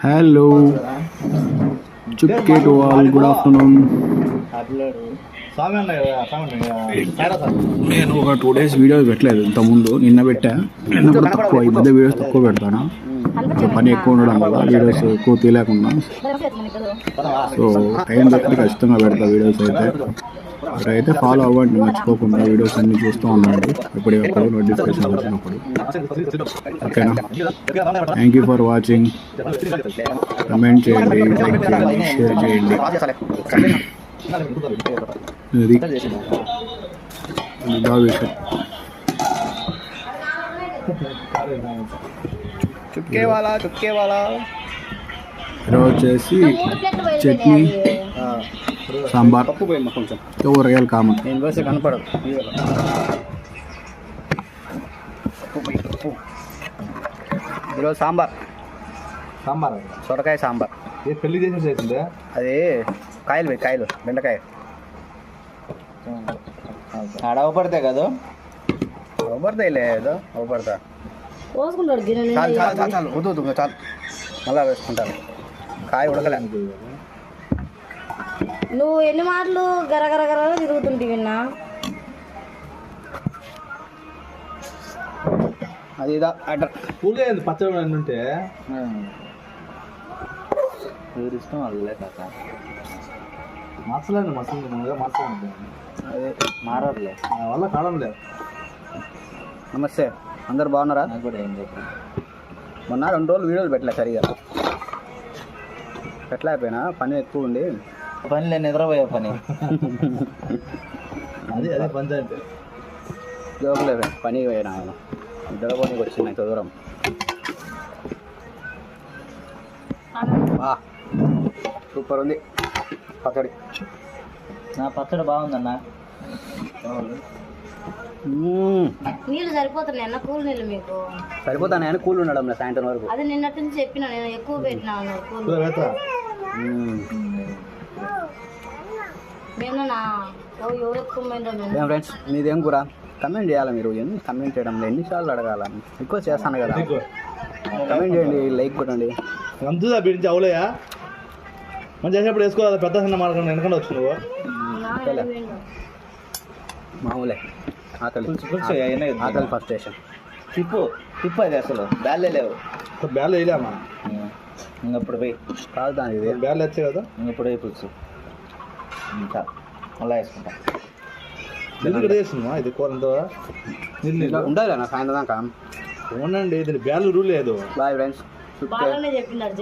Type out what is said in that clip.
Hello, Chupke to all. Good afternoon. నేను ఒక 2 days videos పెట్టలేదు. ఇంతకుముందు నిన్న పెట్టా. నిన్న కూడా తక్కువ, ఈ మధ్య వీడియోస్ తక్కువ పెడతాను. పని ఎక్కువ ఉండడం వల్ల వీడియోస్ ఎక్కువ తీయలేకుండా, సో టైం దొరికి ఖచ్చితంగా పెడతా వీడియోస్ అయితే. అయితే ఫాలో అవ్వండి మర్చిపోకుండా, వీడియోస్ అన్ని చూస్తూ ఉండండి ఎప్పటికప్పుడు నోటిఫికేషన్ వచ్చినప్పుడు. ఓకేనా? Thank you for watching. Comment చేయండి, లైక్ చేయండి, షేర్ చేయండి. అది బాగా విషయం. ఈరోజు వచ్చేసి చట్నీ, సాంబార్, ఊరగాయలు కామన్. కనపడదు. ఈరోజు సాంబార్ సొరకాయ సాంబార్. పెళ్లి చేసేది అది కాయలు బెండకాయ ఆడ అవపడతాయి కదా, అవపడతాయి లేదు, అవపడతా. పోసుకుంటాడు గిన్నె. చాలు వద్దు చాలు, మళ్ళా వేసుకుంటాను. కాయ ఉడకలే. నువ్వు ఎన్ని మాటలు గరగర తిరుగుతుంటే విన్నా. అది ఇదా ఆర్డర్. పూలే పచ్చడి ఉంటే ఇష్టం అదిలే కాక మసలండి మసలు అదే మారట్లే వల్ల కాలం లేదు. నమస్తే, అందరు బాగున్నారా? కూడా ఏం చెప్పారు, మొన్న 2 రోజులు వీడియోలు పెట్టలే సరిగా. పెట్టలేకపోయినా, పని ఎక్కువ ఉండి. పని లేని నిద్రపోయే పని. అదే పంచాయతీ జోకులేదు, పనికి పోయినా ఆయన నిద్రపోనికి వచ్చింది ఇంత దూరం. సూపర్ ఉంది పచ్చడి. నా పచ్చడి బాగుందన్నా. నీళ్ళు సరిపోతున్నాయి అన్న, కూల్ నీళ్ళు మీకు సరిపోతాను ఆయన. కూల్ ఉండడం లేదు సాయంత్రం వరకు. అది నిన్నటి నుంచి చెప్పిన, నేను ఎక్కువ పెట్టినా కూల్. మేమన్నా ఎవరు ఎక్కువ ఏం ఫ్రెండ్స్, మీదేం కూర? కమెంట్ చేయాలి మీరు. కమెంట్ చేయడం ఎన్నిసార్లు అడగాల? ఎక్కువ చేస్తాను కదా, కమెంట్ చేయండి, లైక్ కొట్టండి. అంతా బిడ్డ అవులయ్యా మనం చేసేప్పుడు వేసుకోవాలి. పెద్ద చిన్న మార్గం వెనకండి వచ్చి నువ్వు మామూలే. ఆకలి ఫస్ట్ స్టేషన్. తిప్పు అది అసలు బ్యాలే లేవు. బ్యాలు వేయలేమా ఇంకప్పుడు పోయి కాదు దాని ఇది బ్యాలు వచ్చాయి కదా, ఇంకప్పుడు పోయి పులుసు ఇంకా మళ్ళీ వేసుకుంటా. ఎందుకు చేస్తుందా ఇది కూర? ఉండాలి నా సాయంత్రం దాకా. ఉండండి, ఇది బ్యాలు రూల్ లేదు. Boyfriends. బాగానే చెప్పినారు.